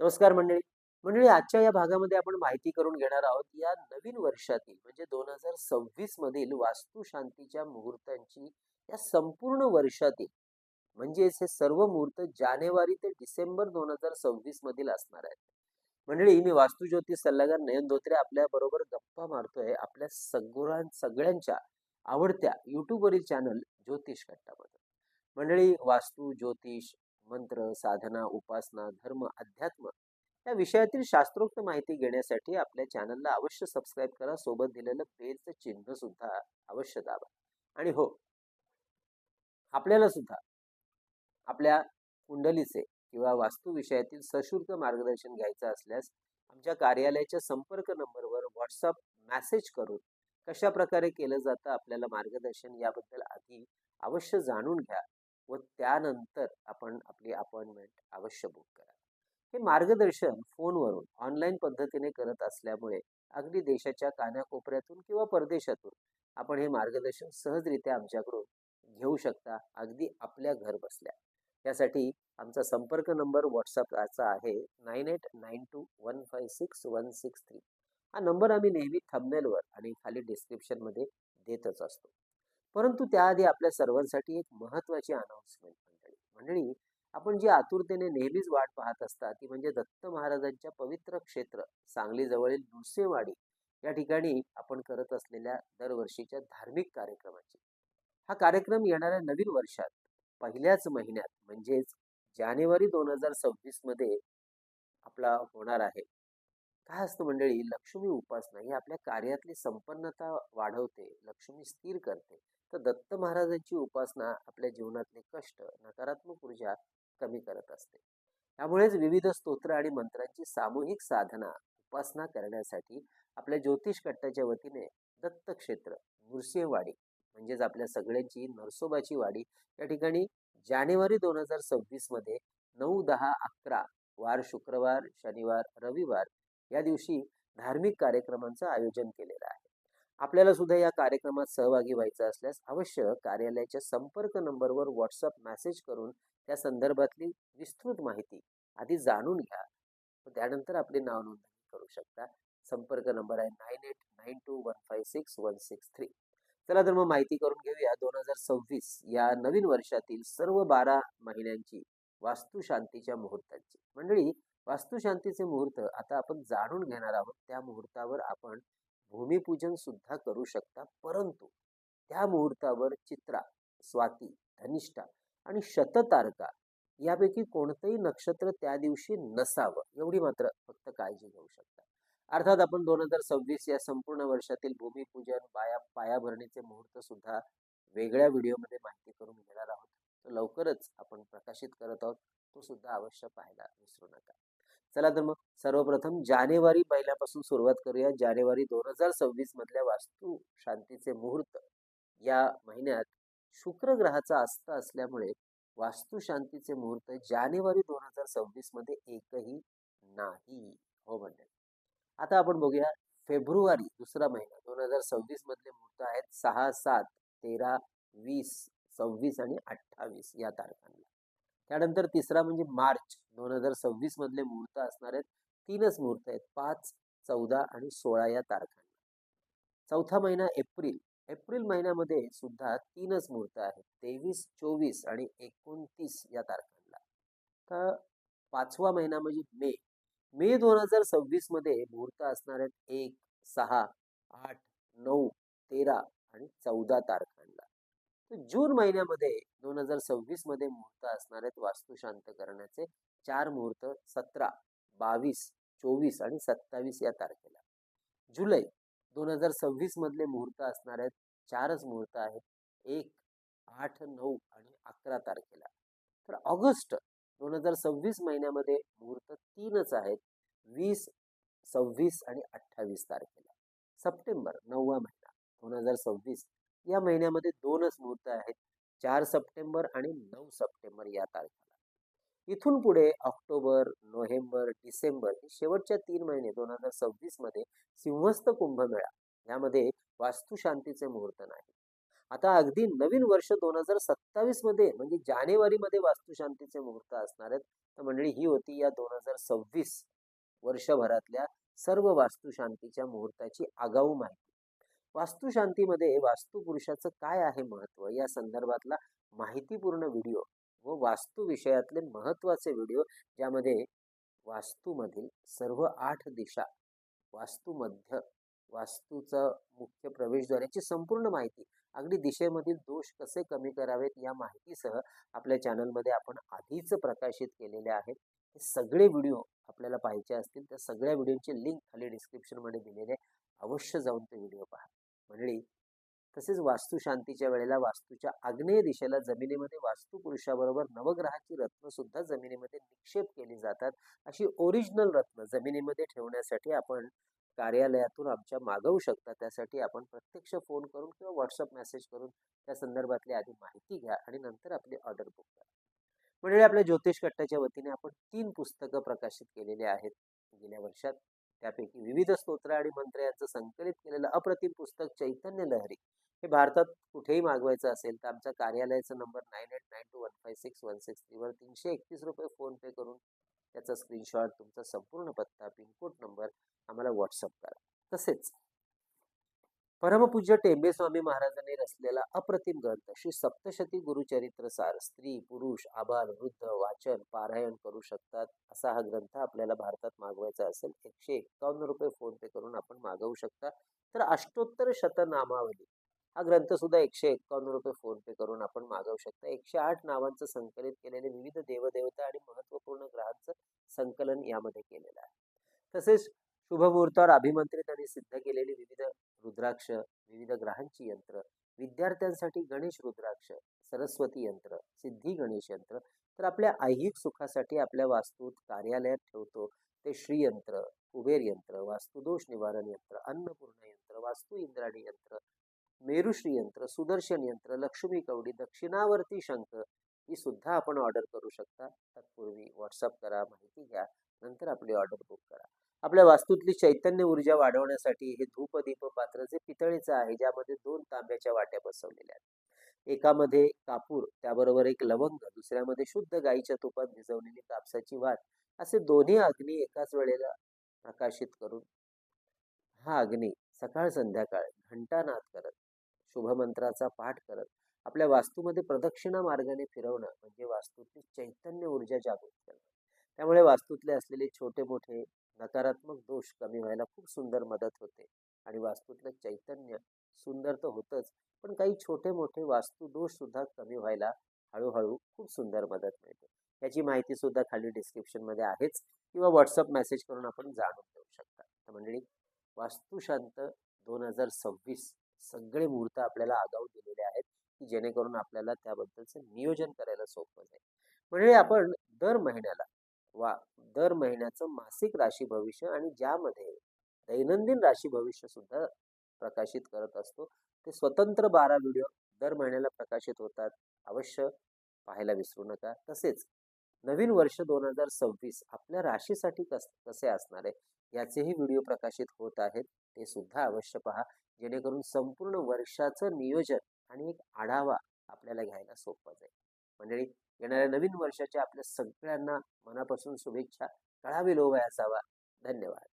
नमस्कार मंडळी. मंडळी, आजच्या या भागामध्ये आपण माहिती करून घेणार आहोत या नवीन वर्षातील म्हणजे 2026 मधील वास्तुशांतीच्या मुहूर्तांची या संपूर्ण वर्षातील म्हणजेच हे सर्व मुहूर्त जानेवारी ते डिसेंबर 2026 मधील असणार आहेत. मंडळी, मी वास्तुज्योतिष सल्लागार नयन धोत्रे आपल्या बरोबर गप्पा मारतोय आपल्या सगळ्यांच्या आवडत्या युट्यूब वरील चॅनल ज्योतिष कट्टामध्ये. मंडळी, वास्तू, ज्योतिष, मंत्र, साधना, उपासना, धर्म, अध्यात्म या विषयातील शास्त्रोक्त माहिती घेण्यासाठी आपल्या चॅनलला अवश्य सबस्क्राईब करा. सोबत दिलेलं बेलचं चिन्ह सुद्धा अवश्य दाबा. आणि हो, आपल्याला सुद्धा आपल्या कुंडलीचे किंवा वास्तू विषयातील सशुल्क मार्गदर्शन घ्यायचं असल्यास आमच्या कार्यालयाच्या संपर्क नंबरवर व्हॉट्सअप मेसेज करून कशा प्रकारे केलं जातं आपल्याला मार्गदर्शन याबद्दल आधी अवश्य जाणून घ्या व त्यानंतर आपण आपली अपॉइंटमेंट अवश्य बुक करा. हे मार्गदर्शन फोनवरून ऑनलाईन पद्धतीने करत असल्यामुळे अगदी देशाच्या कानाकोपऱ्यातून किंवा परदेशातून आपण हे मार्गदर्शन सहजरित्या आमच्याकडून घेऊ शकता, अगदी आपल्या घर बसल्या. यासाठी आमचा संपर्क नंबर व्हॉट्सअपचा आहे 9892156163. हा नंबर आम्ही नेहमी थंबनेलवर आणि खाली डिस्क्रिप्शन मध्ये देतच असतो. परंतु त्याआधी आपल्या सर्वांसाठी एक महत्वाची अनाउन्समेंट मंडळी. मंडळी, आपण जी आतुरतेने नेहमीच वाट पाहत असता ती म्हणजे दत्त महाराजांच्या पवित्र क्षेत्र सांगली जवळील नृसिंहवाडी या ठिकाणी आपण करत असलेल्या दरवर्षीच्या धार्मिक कार्यक्रमाची. हा कार्यक्रम येणाऱ्या नवीन वर्षात पहिल्याच महिन्यात म्हणजेच जानेवारी 2026 मध्ये आपला होणार आहे. काय असतं मंडळी, लक्ष्मी उपासना ही आपल्या कार्यातली संपन्नता वाढवते, लक्ष्मी स्थिर करते. तर दत्त महाराजांची उपासना आपल्या जीवनातले कष्ट, नकारात्मक ऊर्जा कमी करत असते. त्यामुळेच विविध स्तोत्र आणि मंत्रांची सामूहिक साधना उपासना करण्यासाठी आपल्या ज्योतिष कट्टाच्या वतीने दत्त क्षेत्र नृसिंहवाडी म्हणजेच आपल्या सगळ्यांची नरसोबाची वाडी या ठिकाणी जानेवारी 2026 मध्ये 9, 10, 11 वार शुक्रवार, शनिवार, रविवार या दिवशी धार्मिक कार्यक्रमांचं आयोजन केलेलं आहे. आपल्याला सुद्धा या कार्यक्रमात सहभागी व्हायचं असल्यास अवश्य कार्यालयाच्या संपर्क नंबरवर व्हॉट्सअप मेसेज करून त्या संदर्भातली विस्तृत माहिती आधी जाणून घ्या. त्यानंतर आपले नाव नोंदणी करू शकता. संपर्क नंबर आहे 9892156163. चला तर मग माहिती करून घेऊया 2026 या नवीन वर्षातील सर्व 12 महिन्यांची वास्तुशांतीच्या मुहूर्तांची. मंडळी, वास्तुशांतीचे मुहूर्त आता आपण जाणून घेणार आहोत. त्या मुहूर्तावर आपण भूमिपूजन सुद्धा करू शकता, परंतु त्या मुहूर्तावर चित्रा, स्वाती, धनिष्ठा आणि शततारका यापैकी कोणतंही नक्षत्र त्या दिवशी नसावं, एवढी मात्र फक्त काळजी घेऊ शकता. अर्थात आपण 2026 या संपूर्ण वर्षातील भूमिपूजन, पायाभरणीचे मुहूर्त सुद्धा वेगळ्या व्हिडिओमध्ये माहिती करून घेणार आहोत. तो लवकरच आपण प्रकाशित करत आहोत, तो सुद्धा अवश्य पाहायला विसरू नका. चला तर मग सर्वप्रथम जानेवारी पहिल्यापासून सुरुवात करूया. जानेवारी 2026 मधल्या वास्तू शांतीचे मुहूर्त या महिन्यात शुक्र ग्रहाचा अस्त असल्यामुळे वास्तु शांतीचे मुहूर्त जानेवारी 2026 मध्ये एकही नाही. हो मंडळी, आता आपण बघूया फेब्रुवारी दुसरा महिना 2026 मधले मुहूर्त आहेत 6, 7, 13, 20, 26 आणि 28 या तारखांना. त्यानंतर तिसरा म्हणजे मार्च 2026 मधले मुहूर्त असणार आहेत. तीनच मुहूर्त आहेत 5, 14 आणि 16 या तारखांना. चौथा महिना एप्रिल. एप्रिल महिन्यामध्ये सुद्धा तीनच मुहूर्त आहेत 23, 24 आणि 29 या तारखांना. तर पाचवा महिना म्हणजे मे. मे 2026 मध्ये मुहूर्त असणार आहेत 1, 6, 8, 9, 13 आणि 14 तारखांना. तर जून महिन्यामध्ये 2026 मध्ये मुहूर्त असणार आहेत वास्तू शांत करण्याचे 4 मुहूर्त 17, 22, 24 आणि 27 या तारखेला. जुलै 2026 मधले मुहूर्त असणार आहेत 4च मुहूर्त आहेत 1, 8, 9 आणि 11 तारखेला. तर ऑगस्ट 2026 महिन्यामध्ये मुहूर्त 3च आहेत 20, 26 आणि 28 तारखेला. सप्टेंबर 9वा महिना 2026 या महिन्यामध्ये 2च मुहूर्त आहेत 4 सप्टेंबर आणि 9 सप्टेंबर या तारखेला. इथून पुढे ऑक्टोबर, नोव्हेंबर, डिसेंबर हे शेवटच्या 3 महिने 2026 मध्ये सिंहस्थ कुंभमेळा यामध्ये वास्तुशांतीचे मुहूर्त नाही. आता अगदी नवीन वर्ष 2027 मध्ये म्हणजे जानेवारीमध्ये वास्तुशांतीचे मुहूर्त असणार आहेत. तर मंडळी ही होती या 2026 वर्षभरातल्या सर्व वास्तुशांतीच्या मुहूर्ताची आगाऊ माहिती. वास्तुशांतीमध्ये वास्तुपुरुषाचं काय आहे महत्त्व या संदर्भातला माहितीपूर्ण व्हिडिओ व वास्तू विषयातले महत्त्वाचे व्हिडिओ, ज्यामध्ये वास्तूमधील सर्व 8 दिशा, वास्तू मध्य, वास्तूचं मुख्य प्रवेशद्वार याची संपूर्ण माहिती, अगदी दिशेमधील दोष कसे कमी करावेत या माहितीसह आपल्या चॅनलमध्ये आपण आधीच प्रकाशित केलेले आहेत. हे सगळे व्हिडिओ आपल्याला पाहायचे असतील तर सगळ्या व्हिडिओची लिंक खाली डिस्क्रिप्शनमध्ये दिलेली आहे. अवश्य जाऊन ते व्हिडिओ पहा मंडळी. तसेच वास्तुशांतीच्या वेळेला वास्तूच्या आग्नेय दिशेला जमिनीमध्ये वास्तुपुरुषाबरोबर नवग्रहाची रत्न सुद्धा जमिनीमध्ये निक्षेप केली जातात. अशी ओरिजिनल रत्न जमिनीमध्ये ठेवण्यासाठी आपण कार्यालयातून आमच्या मागवू शकता. त्यासाठी आपण प्रत्यक्ष फोन करून किंवा व्हॉट्सअप मेसेज करून त्या संदर्भातली आधी माहिती घ्या आणि नंतर आपली ऑर्डर बुक करा. म्हणजे आपल्या ज्योतिष कट्ट्याच्या वतीने आपण 3 पुस्तकं प्रकाशित केलेली आहेत गेल्या वर्षात. त्यापैकी विविध स्तोत्र आणि मंत्र यांचं संकलित केलेलं अप्रतिम पुस्तक चैतन्य लहरी हे भारतात कुठेही मागवायचं असेल तर आमच्या कार्यालयाचा नंबर 9892156163 वर ₹331 फोन पे करून त्याचा स्क्रीनशॉट, तुमचा संपूर्ण पत्ता, पिनकोड नंबर आम्हाला व्हॉट्सअप करा. तसेच परमपूज्य टेंबे स्वामी महाराजांनी रचलेला अप्रतिम ग्रंथ श्री सप्तशती गुरुचरित्र सार स्त्री पुरुष आबाल वृद्ध वाचन पारायण करू शकतात असा हा ग्रंथ आपल्याला भारतात मागवायचा असेल ₹151 फोन पे करून आपण मागवू शकता. तर अष्टोत्तर शतनामावली हा ग्रंथ सुद्धा ₹151 फोन पे करून आपण मागवू शकता. 108 नावांचं संकलित केलेले विविध देवदेवता आणि महत्वपूर्ण ग्रहांचं संकलन यामध्ये केलेलं आहे. तसेच शुभमुहूर्तावर अभिमंत्रित आणि सिद्ध केलेली विविध रुद्राक्ष, विविध ग्रहांची यंत्र, विद्यार्थ्यांसाठी गणेश रुद्राक्ष, सरस्वती यंत्र, सिद्धी गणेश यंत्र, तर आपल्या ऐहिक सुखासाठी आपल्या वास्तूत कार्यालयात ठेवतो ते श्रीयंत्र, कुबेर यंत्र, वास्तुदोष निवारण यंत्र, अन्नपूर्ण यंत्र, वास्तु इंद्राणी यंत्र, मेरुश्री यंत्र, सुदर्शन यंत्र, लक्ष्मी कवडी, दक्षिणावर्ती शंख ही सुद्धा आपण ऑर्डर करू शकता. तत्पूर्वी व्हॉट्सअप करा, माहिती घ्या, नंतर आपली ऑर्डर बुक करा. आपल्या वास्तूतली चैतन्य ऊर्जा वाढवण्यासाठी हे धूप दीप पात्र जे पितळेचं आहे, ज्यामध्ये 2 तांब्याच्या वाट्या बसवलेल्या आहेत. एकामध्ये कापूर, त्याबरोबर एक लवंग, दुसऱ्यामध्ये शुद्ध गाईच्या तुपात भिजवलेली कापसाची वात, असे दोन्ही अग्नी एकाच वेळेला प्रकाशित करून हा अग्नी सकाळ संध्याकाळ घंटानाद करत, शुभमंत्राचा पाठ करत आपल्या वास्तूमध्ये प्रदक्षिणा मार्गाने फिरवणं म्हणजे वास्तूतली चैतन्य ऊर्जा जागृत करणं. त्यामुळे वास्तूतले असलेले छोटे मोठे नकारात्मक दोष कमी व्हायला खूप सुंदर मदत होते आणि वास्तूतलं चैतन्य सुंदर तर होतच, पण काही छोटे मोठे वास्तू दोष सुद्धा कमी व्हायला हळूहळू खूप सुंदर मदत मिळते. याची माहिती सुद्धा खाली डिस्क्रिप्शन मध्ये आहेच किंवा व्हॉट्सअप मेसेज करून आपण जाणून घेऊ शकता. तर मंडळी, वास्तुशांत 2026 सगळे मुहूर्त आपल्याला आगाऊ दिलेले आहेत की जेणेकरून आपल्याला त्याबद्दलचं नियोजन करायला सोपं जाईल. म्हणजे आपण दर महिन्याला वा दर महिन्याचं मासिक राशी भविष्य आणि ज्यामध्ये दैनंदिन राशी भविष्य सुद्धा प्रकाशित करत असतो. ते स्वतंत्र 12 व्हिडिओ दर महिन्याला प्रकाशित होतात. अवश्य पाहायला विसरू नका. तसेच नवीन वर्ष 2026 आपल्या राशीसाठी कसे असणार आहे याचेही व्हिडिओ प्रकाशित होत आहेत. ते सुद्धा अवश्य पहा, जेणेकरून संपूर्ण वर्षाचं नियोजन आणि एक आढावा आपल्याला घ्यायला सोपं जाईल. मंडळी, येणाऱ्या नवीन वर्षाच्या आपल्या सगळ्यांना मनापासून शुभेच्छा. कळावी लोभ असावा. धन्यवाद.